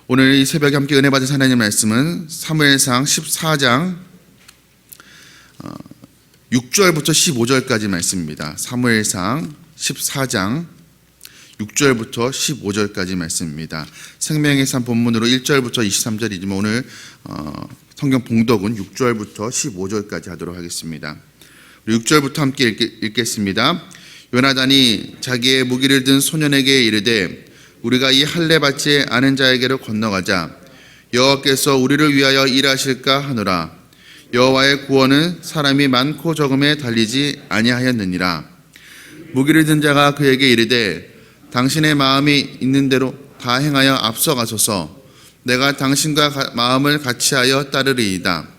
오늘 이 새벽에 함께 은혜 받은 하나님의 말씀은 사무엘상 14장 6절부터 15절까지 말씀입니다. 사무엘상 14장 6절부터 15절까지 말씀입니다. 생명의 산 본문으로 1절부터 23절이지만 오늘 성경 봉독은 6절부터 15절까지 하도록 하겠습니다. 6절부터 함께 읽겠습니다. 요나단이 자기의 무기를 든 소년에게 이르되 우리가 이 할례 받지 않은 자에게로 건너가자. 여호와께서 우리를 위하여 일하실까 하노라. 여호와의 구원은 사람이 많고 적음에 달리지 아니하였느니라. 무기를 든 자가 그에게 이르되 당신의 마음이 있는 대로 다 행하여 앞서가소서. 내가 당신과 마음을 같이하여 따르리이다.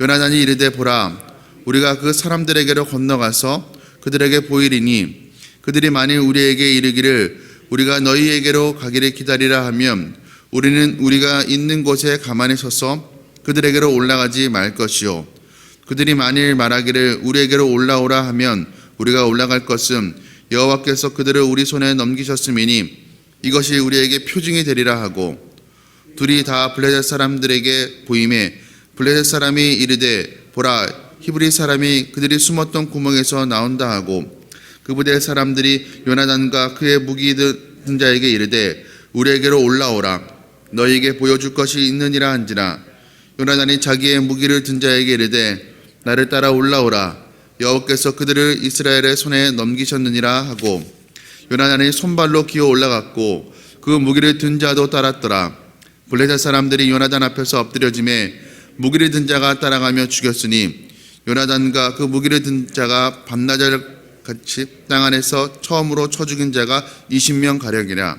요나단이 이르되 보라, 우리가 그 사람들에게로 건너가서 그들에게 보이리니 그들이 만일 우리에게 이르기를 우리가 너희에게로 가기를 기다리라 하면 우리는 우리가 있는 곳에 가만히 서서 그들에게로 올라가지 말 것이요, 그들이 만일 말하기를 우리에게로 올라오라 하면 우리가 올라갈 것은 여호와께서 그들을 우리 손에 넘기셨음이니 이것이 우리에게 표징이 되리라 하고, 둘이 다 블레셋 사람들에게 보임에 블레셋 사람이 이르되 보라, 히브리 사람이 그들이 숨었던 구멍에서 나온다 하고, 그 부대 사람들이 요나단과 그의 무기 든 자에게 이르되 우리에게로 올라오라, 너희에게 보여줄 것이 있느니라 한지라. 요나단이 자기의 무기를 든 자에게 이르되 나를 따라 올라오라, 여호와께서 그들을 이스라엘의 손에 넘기셨느니라 하고, 요나단이 손발로 기어 올라갔고 그 무기를 든 자도 따랐더라. 블레셋 사람들이 요나단 앞에서 엎드려지매 무기를 든 자가 따라가며 죽였으니 요나단과 그 무기를 든 자가 밤낮을 같이 땅 안에서 처음으로 쳐 죽인 자가 20명 가량이라.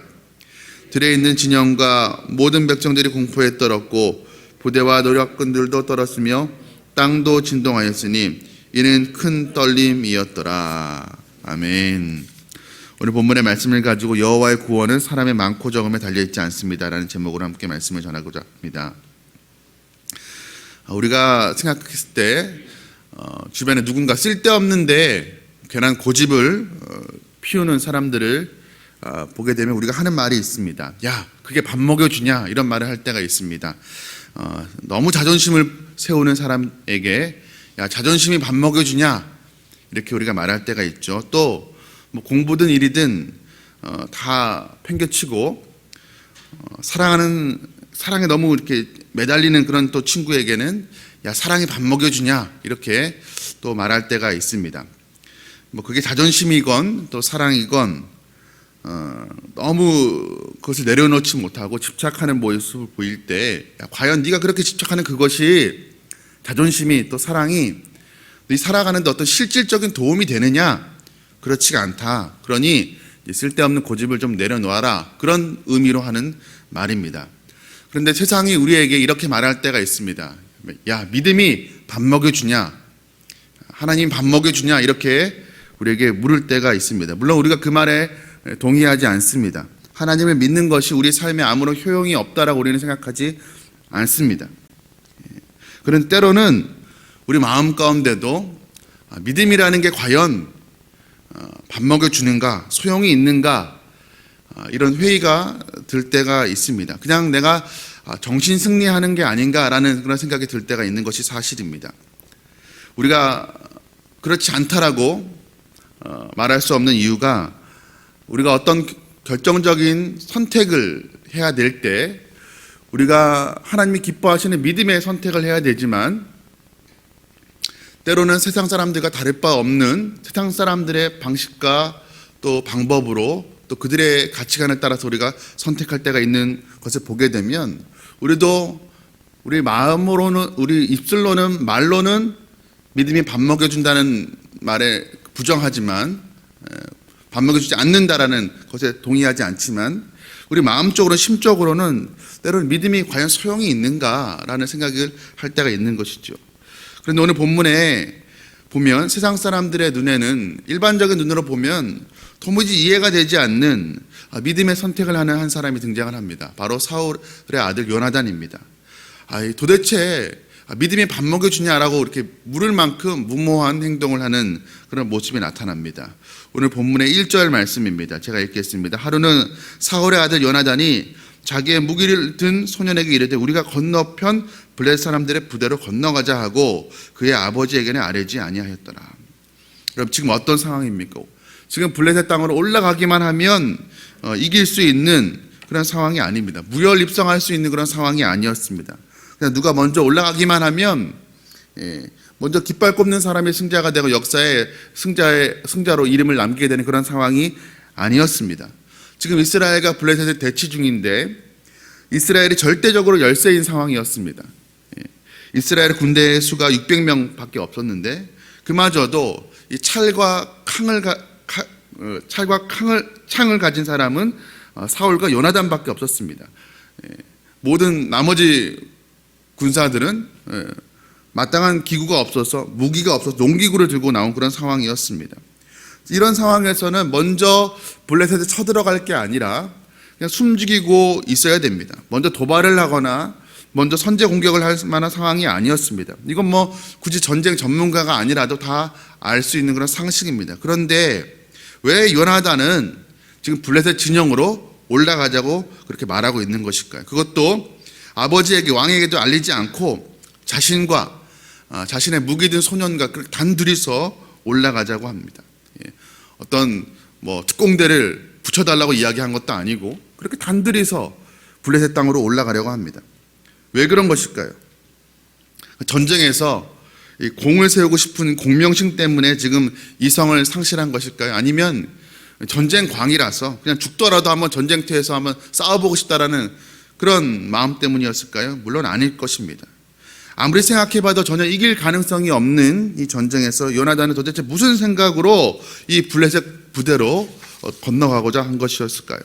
들에 있는 진영과 모든 백성들이 공포에 떨었고 부대와 노략군들도 떨었으며 땅도 진동하였으니 이는 큰 떨림이었더라. 아멘. 오늘 본문의 말씀을 가지고 여호와의 구원은 사람의 많고 적음에 달려있지 않습니다라는 제목으로 함께 말씀을 전하고자 합니다. 우리가 생각했을 때 주변에 누군가 쓸데없는데 괜한 고집을 피우는 사람들을 보게 되면 우리가 하는 말이 있습니다. 야, 그게 밥 먹여주냐? 이런 말을 할 때가 있습니다. 너무 자존심을 세우는 사람에게 야, 자존심이 밥 먹여주냐? 이렇게 우리가 말할 때가 있죠. 또 뭐 공부든 일이든 다 팽개치고 사랑에 너무 이렇게 매달리는 그런 또 친구에게는 야, 사랑이 밥 먹여주냐? 이렇게 또 말할 때가 있습니다. 뭐 그게 자존심이건 또 사랑이건 너무 그것을 내려놓지 못하고 집착하는 모습을 보일 때 야, 과연 네가 그렇게 집착하는 그것이 자존심이 또 사랑이 네 살아가는 데 어떤 실질적인 도움이 되느냐? 그렇지가 않다. 그러니 쓸데없는 고집을 좀 내려놓아라. 그런 의미로 하는 말입니다. 그런데 세상이 우리에게 이렇게 말할 때가 있습니다. 야, 믿음이 밥 먹여주냐? 하나님 밥 먹여주냐? 이렇게 우리에게 물을 때가 있습니다. 물론 우리가 그 말에 동의하지 않습니다. 하나님을 믿는 것이 우리 삶에 아무런 효용이 없다라고 우리는 생각하지 않습니다. 그런데 때로는 우리 마음 가운데도 믿음이라는 게 과연 밥 먹여주는가, 소용이 있는가, 이런 회의가 들 때가 있습니다. 그냥 내가 정신 승리하는 게 아닌가라는 그런 생각이 들 때가 있는 것이 사실입니다. 우리가 그렇지 않다라고 말할 수 없는 이유가 우리가 어떤 결정적인 선택을 해야 될 때 우리가 하나님이 기뻐하시는 믿음의 선택을 해야 되지만 때로는 세상 사람들과 다를 바 없는 세상 사람들의 방식과 또 방법으로 또 그들의 가치관을 따라서 우리가 선택할 때가 있는 것을 보게 되면 우리도 우리 마음으로는 우리 입술로는 말로는 믿음이 밥 먹여준다는 말에 부정하지만 밥 먹여주지 않는다라는 것에 동의하지 않지만 우리 마음적으로 심적으로는 때로는 믿음이 과연 소용이 있는가라는 생각을 할 때가 있는 것이죠. 그런데 오늘 본문에 보면 세상 사람들의 눈에는 일반적인 눈으로 보면 도무지 이해가 되지 않는 믿음의 선택을 하는 한 사람이 등장을 합니다. 바로 사울의 아들 요나단입니다. 도대체 믿음이 밥 먹여주냐라고 이렇게 물을 만큼 무모한 행동을 하는 그런 모습이 나타납니다. 오늘 본문의 1절 말씀입니다. 제가 읽겠습니다. 하루는 사울의 아들 요나단이 자기의 무기를 든 소년에게 이르되 우리가 건너편 블레셋 사람들의 부대로 건너가자 하고 그의 아버지에게는 아뢰지 아니하였더라. 그럼 지금 어떤 상황입니까? 지금 블레셋 땅으로 올라가기만 하면 이길 수 있는 그런 상황이 아닙니다. 무혈입성할 수 있는 그런 상황이 아니었습니다. 그냥 누가 먼저 올라가기만 하면 먼저 깃발 꼽는 사람이 승자가 되고 역사의 승자로 이름을 남기게 되는 그런 상황이 아니었습니다. 지금 이스라엘과 블레셋의 대치 중인데 이스라엘이 절대적으로 열세인 상황이었습니다. 이스라엘 군대의 수가 600명밖에 없었는데 그마저도 이 창을 가진 사람은 사울과 요나단밖에 없었습니다. 모든 나머지 군사들은 마땅한 기구가 없어서 무기가 없어서 농기구를 들고 나온 그런 상황이었습니다. 이런 상황에서는 먼저 블레셋에 쳐들어갈 게 아니라 그냥 숨죽이고 있어야 됩니다. 먼저 도발을 하거나 먼저 선제 공격을 할 만한 상황이 아니었습니다. 이건 뭐 굳이 전쟁 전문가가 아니라도 다 알 수 있는 그런 상식입니다. 그런데 왜 요나단은 지금 블레셋 진영으로 올라가자고 그렇게 말하고 있는 것일까요? 그것도 아버지에게 왕에게도 알리지 않고 자신의 무기 든 소년과 단둘이서 올라가자고 합니다. 어떤 특공대를 붙여달라고 이야기한 것도 아니고 그렇게 단둘이서 블레셋 땅으로 올라가려고 합니다. 왜 그런 것일까요? 전쟁에서 공을 세우고 싶은 공명심 때문에 지금 이성을 상실한 것일까요? 아니면 전쟁광이라서 그냥 죽더라도 한번 전쟁터에서 한번 싸워보고 싶다라는 그런 마음 때문이었을까요? 물론 아닐 것입니다. 아무리 생각해봐도 전혀 이길 가능성이 없는 이 전쟁에서 요나단은 도대체 무슨 생각으로 이 블레셋 부대로 건너가고자 한 것이었을까요?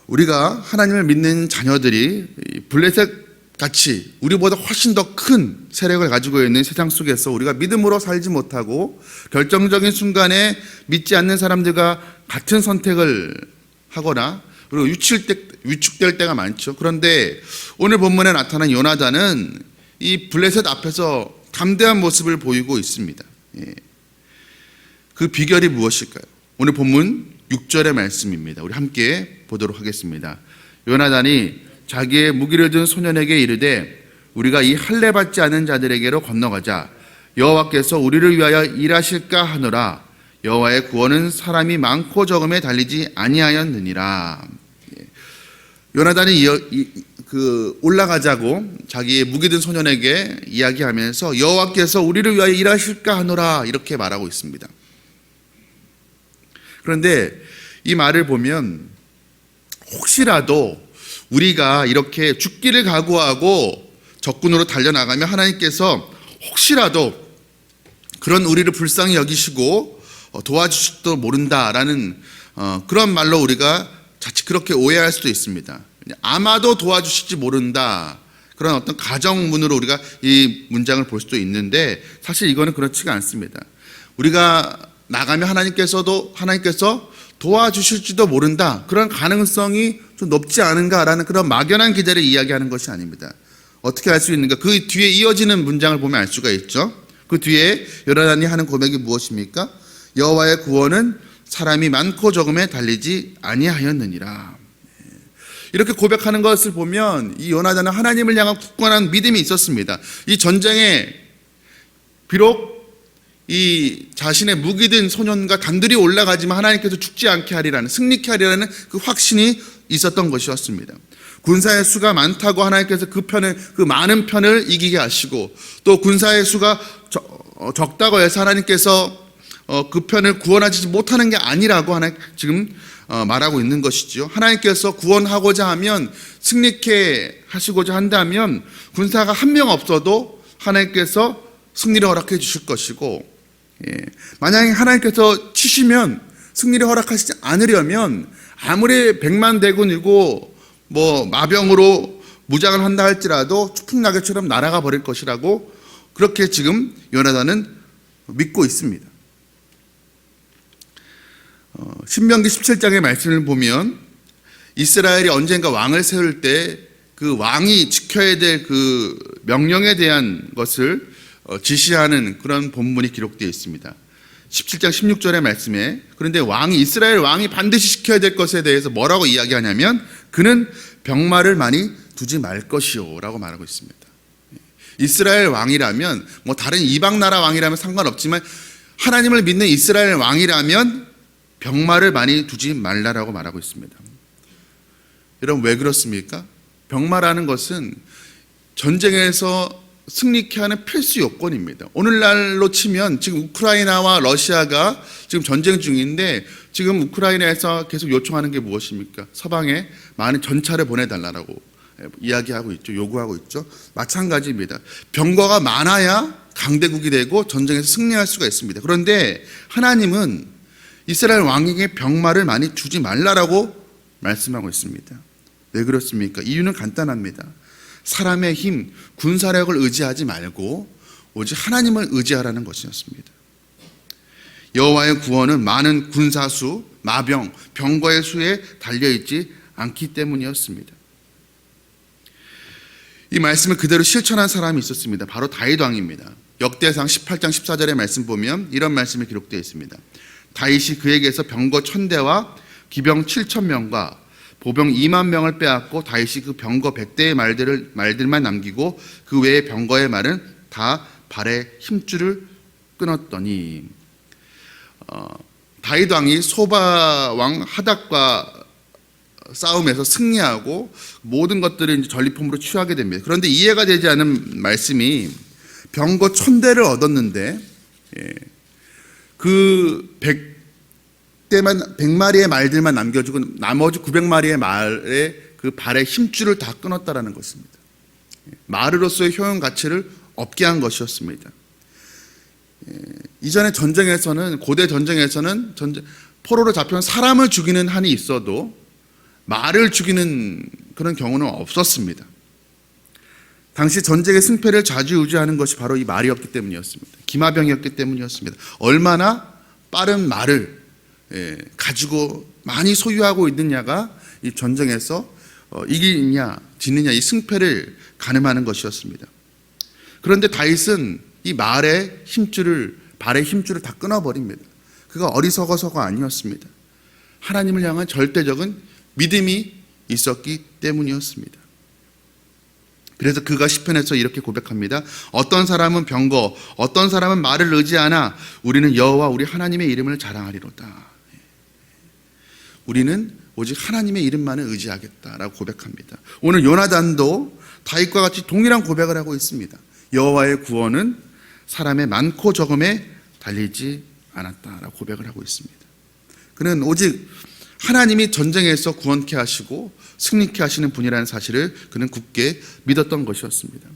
우리가 하나님을 믿는 자녀들이 블레셋 같이 우리보다 훨씬 더 큰 세력을 가지고 있는 세상 속에서 우리가 믿음으로 살지 못하고 결정적인 순간에 믿지 않는 사람들과 같은 선택을 하거나 그리고 위축될 때가 많죠. 그런데 오늘 본문에 나타난 요나단은 이 블레셋 앞에서 담대한 모습을 보이고 있습니다. 그 비결이 무엇일까요? 오늘 본문 6절의 말씀입니다. 우리 함께 보도록 하겠습니다. 요나단이 자기의 무기를 든 소년에게 이르되 우리가 이 할례 받지 않은 자들에게로 건너가자. 여호와께서 우리를 위하여 일하실까 하노라. 여호와의 구원은 사람이 많고 적음에 달리지 아니하였느니라. 요나단이 올라가자고 자기의 무기 든 소년에게 이야기하면서 여호와께서 우리를 위하여 일하실까 하노라 이렇게 말하고 있습니다. 그런데 이 말을 보면 혹시라도 우리가 이렇게 죽기를 각오하고 적군으로 달려나가면 하나님께서 혹시라도 그런 우리를 불쌍히 여기시고 도와주실지도 모른다라는 그런 말로 우리가 자칫 그렇게 오해할 수도 있습니다. 아마도 도와주실지 모른다. 그런 어떤 가정문으로 우리가 이 문장을 볼 수도 있는데 사실 이거는 그렇지가 않습니다. 우리가 나가면 하나님께서 도와주실지도 모른다. 그런 가능성이 좀 높지 않은가라는 그런 막연한 기대를 이야기하는 것이 아닙니다. 어떻게 알 수 있는가? 그 뒤에 이어지는 문장을 보면 알 수가 있죠. 그 뒤에 요나단이 하는 고백이 무엇입니까? 여호와의 구원은 사람이 많고 적음에 달리지 아니하였느니라. 이렇게 고백하는 것을 보면 이 요나단은 하나님을 향한 굳건한 믿음이 있었습니다. 이 전쟁에 비록 이 자신의 무기 든 소년과 단둘이 올라가지만 하나님께서 죽지 않게 하리라는, 승리케 하리라는 그 확신이 있었던 것이었습니다. 군사의 수가 많다고 하나님께서 그 많은 편을 이기게 하시고 또 군사의 수가 적다고 해서 하나님께서 그 편을 구원하지 못하는 게 아니라고 지금 말하고 있는 것이지요. 하나님께서 구원하고자 하면, 승리케 하시고자 한다면 군사가 한 명 없어도 하나님께서 승리를 허락해 주실 것이고, 만약에 하나님께서 치시면, 승리를 허락하시지 않으려면 아무리 백만 대군이고 마병으로 무장을 한다 할지라도 추풍낙엽처럼 날아가 버릴 것이라고 그렇게 지금 요나단은 믿고 있습니다. 신명기 17장의 말씀을 보면 이스라엘이 언젠가 왕을 세울 때 그 왕이 지켜야 될 그 명령에 대한 것을 지시하는 그런 본문이 기록되어 있습니다. 17장 16절의 말씀에 그런데 이스라엘 왕이 반드시 시켜야 될 것에 대해서 뭐라고 이야기하냐면 그는 병마를 많이 두지 말 것이요 라고 말하고 있습니다. 이스라엘 왕이라면 뭐 다른 이방 나라 왕이라면 상관없지만 하나님을 믿는 이스라엘 왕이라면 병마를 많이 두지 말라라고 말하고 있습니다. 여러분 왜 그렇습니까? 병마라는 것은 전쟁에서 승리케 하는 필수 요건입니다. 오늘날로 치면 지금 우크라이나와 러시아가 지금 전쟁 중인데 지금 우크라이나에서 계속 요청하는 게 무엇입니까? 서방에 많은 전차를 보내달라고 이야기하고 있죠. 요구하고 있죠. 마찬가지입니다. 병거가 많아야 강대국이 되고 전쟁에서 승리할 수가 있습니다. 그런데 하나님은 이스라엘 왕에게 병마를 많이 주지 말라라고 말씀하고 있습니다. 왜 그렇습니까? 이유는 간단합니다. 사람의 힘, 군사력을 의지하지 말고 오직 하나님을 의지하라는 것이었습니다. 여호와의 구원은 많은 군사수, 마병, 병거의 수에 달려있지 않기 때문이었습니다. 이 말씀을 그대로 실천한 사람이 있었습니다. 바로 다윗 왕입니다. 역대상 18장 14절의 말씀 보면 이런 말씀이 기록되어 있습니다. 다윗이 그에게서 병거 1000대와 기병 7000명과 보병 2만 명을 빼앗고 다윗이 그 병거 100대의 말들만 남기고 그 외의 병거의 말은 다 발의 힘줄을 끊었더니 다윗 왕이 소바 왕 하닥과 싸움에서 승리하고 모든 것들을 이제 전리품으로 취하게 됩니다. 그런데 이해가 되지 않은 말씀이 병거 1000대를 얻었는데 그 100마리의 말들만 남겨주고 나머지 900마리의 말의 그 발의 힘줄을 다 끊었다라는 것입니다. 말으로서의 효용 가치를 없게 한 것이었습니다. 이전에 전쟁에서는 고대 전쟁에서는 포로로 잡혀온 사람을 죽이는 한이 있어도 말을 죽이는 그런 경우는 없었습니다. 당시 전쟁의 승패를 좌지우지하는 것이 바로 이 말이었기 때문이었습니다. 기마병이었기 때문이었습니다. 얼마나 빠른 말을 가지고 많이 소유하고 있느냐가 이 전쟁에서 이기느냐 지느냐 이 승패를 가늠하는 것이었습니다. 그런데 다윗은 이 발의 힘줄을 다 끊어버립니다. 그가 어리석어서가 아니었습니다. 하나님을 향한 절대적인 믿음이 있었기 때문이었습니다. 그래서 그가 시편에서 이렇게 고백합니다. 어떤 사람은 병거, 어떤 사람은 말을 의지하나 우리는 여호와 우리 하나님의 이름을 자랑하리로다. 우리는 오직 하나님의 이름만을 의지하겠다라고 고백합니다. 오늘 요나단도 다윗과 같이 동일한 고백을 하고 있습니다. 여호와의 구원은 사람의 많고 적음에 달리지 않았다라고 고백을 하고 있습니다. 그는 오직 하나님이 전쟁에서 구원케 하시고 승리케 하시는 분이라는 사실을 그는 굳게 믿었던 것이었습니다.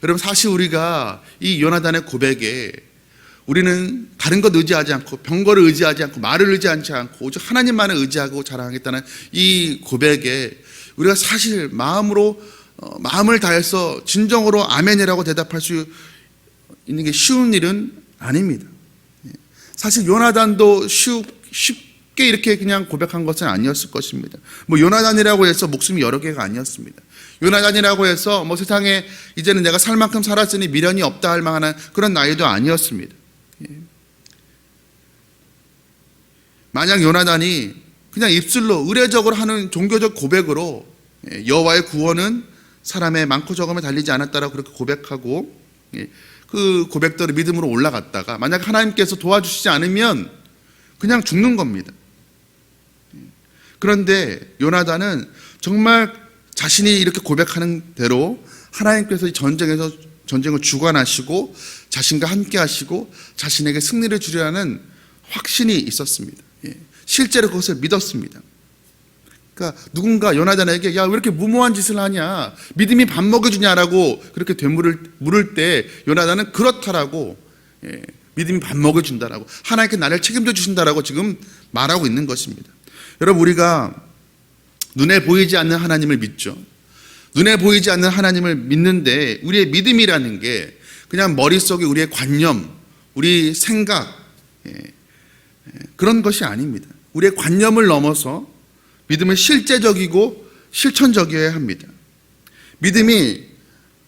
여러분 사실 우리가 이 요나단의 고백에 우리는 다른 것 의지하지 않고 병거를 의지하지 않고 말을 의지하지 않고 오직 하나님만을 의지하고 자랑하겠다는 이 고백에 우리가 사실 마음을 다해서 진정으로 아멘이라고 대답할 수 있는 게 쉬운 일은 아닙니다. 사실 요나단도 쉽게 이렇게 그냥 고백한 것은 아니었을 것입니다. 요나단이라고 해서 목숨이 여러 개가 아니었습니다. 요나단이라고 해서 세상에 이제는 내가 살 만큼 살았으니 미련이 없다 할 만한 그런 나이도 아니었습니다. 만약 요나단이 그냥 입술로 의례적으로 하는 종교적 고백으로 여호와의 구원은 사람의 많고 적음에 달리지 않았다라고 그렇게 고백하고 그 고백대로 믿음으로 올라갔다가 만약 하나님께서 도와주시지 않으면 그냥 죽는 겁니다. 그런데 요나단은 정말 자신이 이렇게 고백하는 대로 하나님께서 이 전쟁을 주관하시고 자신과 함께 하시고 자신에게 승리를 주리라는 확신이 있었습니다. 실제로 그것을 믿었습니다. 그러니까 누군가 요나단에게 야, 왜 이렇게 무모한 짓을 하냐, 믿음이 밥 먹여주냐라고 그렇게 물을 때 요나단은 그렇다라고 믿음이 밥 먹여준다라고 하나님께 나를 책임져 주신다라고 지금 말하고 있는 것입니다. 여러분 우리가 눈에 보이지 않는 하나님을 믿죠. 눈에 보이지 않는 하나님을 믿는데 우리의 믿음이라는 게 그냥 머릿속에 우리의 관념, 우리 생각 그런 것이 아닙니다. 우리의 관념을 넘어서 믿음은 실제적이고 실천적이어야 합니다. 믿음이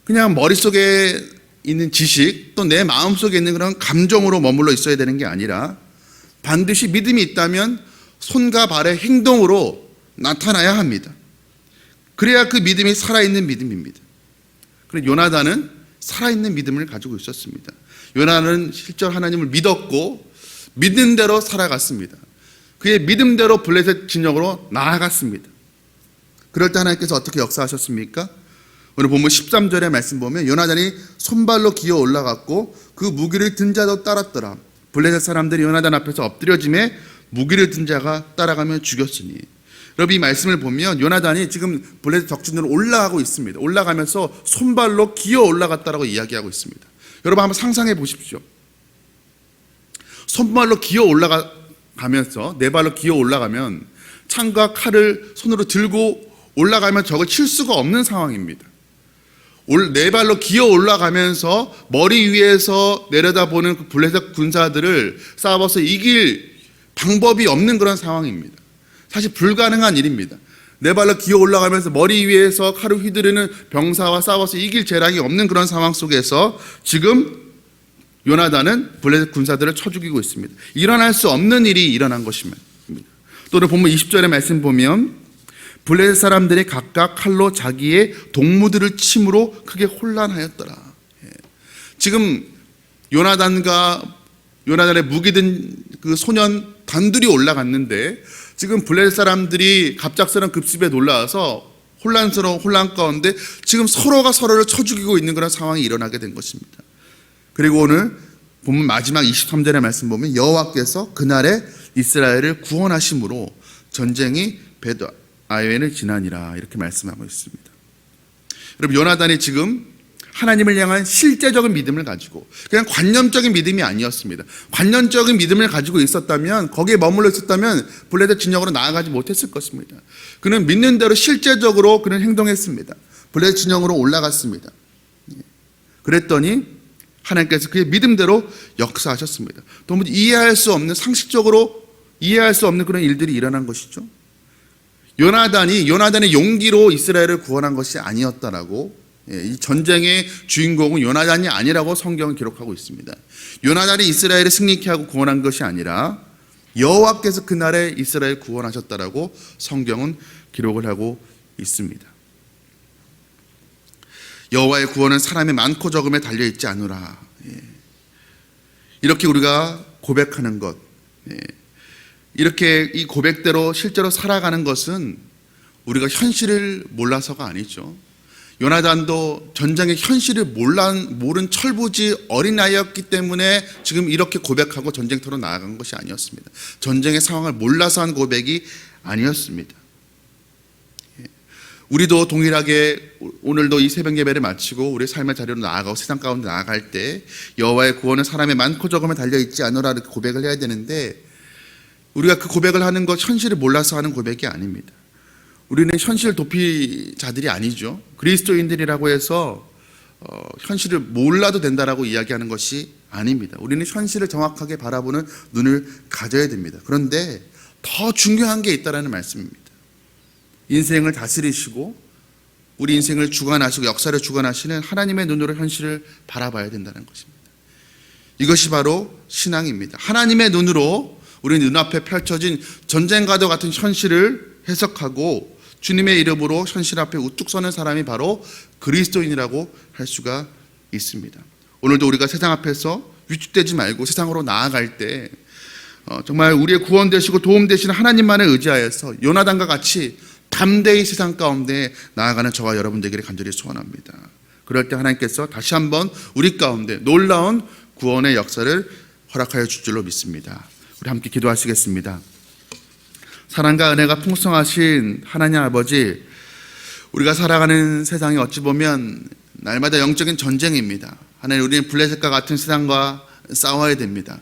그냥 머릿속에 있는 지식 또 내 마음속에 있는 그런 감정으로 머물러 있어야 되는 게 아니라 반드시 믿음이 있다면 손과 발의 행동으로 나타나야 합니다. 그래야 그 믿음이 살아있는 믿음입니다. 그런데 요나단은 살아있는 믿음을 가지고 있었습니다. 요나단은 실제로 하나님을 믿었고 믿는 대로 살아갔습니다. 그의 믿음대로 블레셋 진영으로 나아갔습니다. 그럴 때 하나님께서 어떻게 역사하셨습니까? 오늘 본문 13절의 말씀 보면 요나단이 손발로 기어 올라갔고 그 무기를 든 자도 따랐더라. 블레셋 사람들이 요나단 앞에서 엎드려짐에 무기를 든 자가 따라가며 죽였으니. 여러분 이 말씀을 보면 요나단이 지금 블레셋 적진으로 올라가고 있습니다. 올라가면서 손발로 기어 올라갔다라고 이야기하고 있습니다. 여러분 한번 상상해 보십시오. 손발로 기어 올라가면서 네 발로 기어 올라가면 창과 칼을 손으로 들고 올라가면 적을 칠 수가 없는 상황입니다. 네 발로 기어 올라가면서 머리 위에서 내려다보는 그 블레셋 군사들을 싸워서 이길 방법이 없는 그런 상황입니다. 사실 불가능한 일입니다. 네 발로 기어 올라가면서 머리 위에서 칼을 휘두르는 병사와 싸워서 이길 재량이 없는 그런 상황 속에서 지금 요나단은 블레셋 군사들을 쳐 죽이고 있습니다. 일어날 수 없는 일이 일어난 것입니다. 또는 본문 20절의 말씀 보면 블레셋 사람들이 각각 칼로 자기의 동무들을 침으로 크게 혼란하였더라. 지금 요나단의 무기든 그 소년 단둘이 올라갔는데 지금 블레셋 사람들이 갑작스러운 급습에 놀라서 혼란스러운 혼란 가운데 지금 서로가 서로를 쳐 죽이고 있는 그런 상황이 일어나게 된 것입니다. 그리고 오늘 본문 마지막 23절의 말씀 보면 여호와께서 그날에 이스라엘을 구원하심으로 전쟁이 벳 아웬을 지나니라 이렇게 말씀하고 있습니다. 여러분 요나단이 지금 하나님을 향한 실제적인 믿음을 가지고 그냥 관념적인 믿음이 아니었습니다. 관념적인 믿음을 가지고 있었다면 거기에 머물러 있었다면 블레셋 진영으로 나아가지 못했을 것입니다. 그는 믿는 대로 실제적으로 그는 행동했습니다. 블레셋 진영으로 올라갔습니다. 그랬더니 하나님께서 그의 믿음대로 역사하셨습니다. 도무지 이해할 수 없는 상식적으로 이해할 수 없는 그런 일들이 일어난 것이죠. 요나단의 용기로 이스라엘을 구원한 것이 아니었다라고 이 전쟁의 주인공은 요나단이 아니라고 성경은 기록하고 있습니다. 요나단이 이스라엘을 승리케 하고 구원한 것이 아니라 여호와께서 그날에 이스라엘 구원하셨다라고 성경은 기록을 하고 있습니다. 여호와의 구원은 사람의 많고 적음에 달려있지 않으라. 이렇게 우리가 고백하는 것, 이렇게 이 고백대로 실제로 살아가는 것은 우리가 현실을 몰라서가 아니죠. 요나단도 전쟁의 현실을 모른 철부지 어린아이였기 때문에 지금 이렇게 고백하고 전쟁터로 나아간 것이 아니었습니다. 전쟁의 상황을 몰라서 한 고백이 아니었습니다. 우리도 동일하게 오늘도 이 새벽 예배를 마치고 우리의 삶의 자리로 나아가고 세상 가운데 나아갈 때 여호와의 구원은 사람의 많고 적음에 달려있지 않으라 이렇게 고백을 해야 되는데 우리가 그 고백을 하는 것 현실을 몰라서 하는 고백이 아닙니다. 우리는 현실 도피자들이 아니죠. 그리스도인들이라고 해서 현실을 몰라도 된다라고 이야기하는 것이 아닙니다. 우리는 현실을 정확하게 바라보는 눈을 가져야 됩니다. 그런데 더 중요한 게 있다라는 말씀입니다. 인생을 다스리시고 우리 인생을 주관하시고 역사를 주관하시는 하나님의 눈으로 현실을 바라봐야 된다는 것입니다. 이것이 바로 신앙입니다. 하나님의 눈으로 우리 눈앞에 펼쳐진 전쟁과도 같은 현실을 해석하고 주님의 이름으로 현실 앞에 우뚝 서는 사람이 바로 그리스도인이라고 할 수가 있습니다. 오늘도 우리가 세상 앞에서 위축되지 말고 세상으로 나아갈 때 정말 우리의 구원 되시고 도움 되시는 하나님만을 의지하여서 요나단과 같이 담대히 세상 가운데 나아가는 저와 여러분 되기를 간절히 소원합니다. 그럴 때 하나님께서 다시 한번 우리 가운데 놀라운 구원의 역사를 허락하여 줄 줄로 믿습니다. 우리 함께 기도하시겠습니다. 사랑과 은혜가 풍성하신 하나님 아버지, 우리가 살아가는 세상이 어찌 보면 날마다 영적인 전쟁입니다. 하나님, 우리는 블레셋과 같은 세상과 싸워야 됩니다.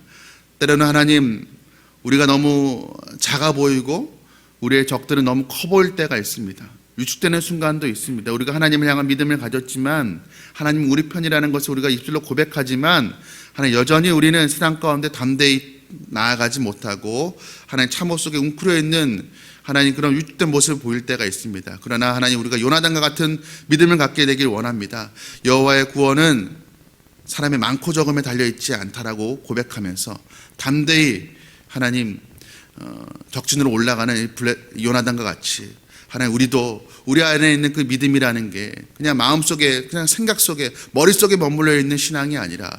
때로는 하나님, 우리가 너무 작아 보이고 우리의 적들은 너무 커 보일 때가 있습니다. 위축되는 순간도 있습니다. 우리가 하나님을 향한 믿음을 가졌지만 하나님 우리 편이라는 것을 우리가 입술로 고백하지만 하나님 여전히 우리는 세상 가운데 담대히 나아가지 못하고 하나님 참호 속에 웅크려 있는 하나님 그런 위축된 모습을 보일 때가 있습니다. 그러나 하나님, 우리가 요나단과 같은 믿음을 갖게 되길 원합니다. 여호와의 구원은 사람의 많고 적음에 달려있지 않다라고 고백하면서 담대히 하나님 적진으로 올라가는 요나단과 같이 하나님 우리도 우리 안에 있는 그 믿음이라는 게 그냥 마음속에 그냥 생각 속에 머릿속에 머물러 있는 신앙이 아니라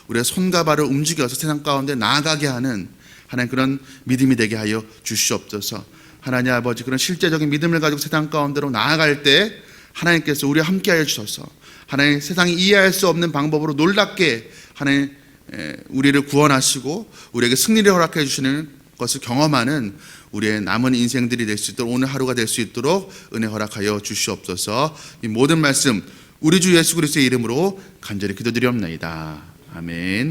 우리의 손과 발을 움직여서 세상 가운데 나아가게 하는 하나님 그런 믿음이 되게 하여 주시옵소서. 하나님 아버지 그런 실제적인 믿음을 가지고 세상 가운데로 나아갈 때 하나님께서 우리와 함께하여 주셔서 하나님 세상이 이해할 수 없는 방법으로 놀랍게 하나님 우리를 구원하시고 우리에게 승리를 허락해 주시는 것을 경험하는 우리의 남은 인생들이 될 수 있도록 오늘 하루가 될 수 있도록 은혜 허락하여 주시옵소서. 이 모든 말씀 우리 주 예수 그리스도의 이름으로 간절히 기도드리옵나이다. 아멘.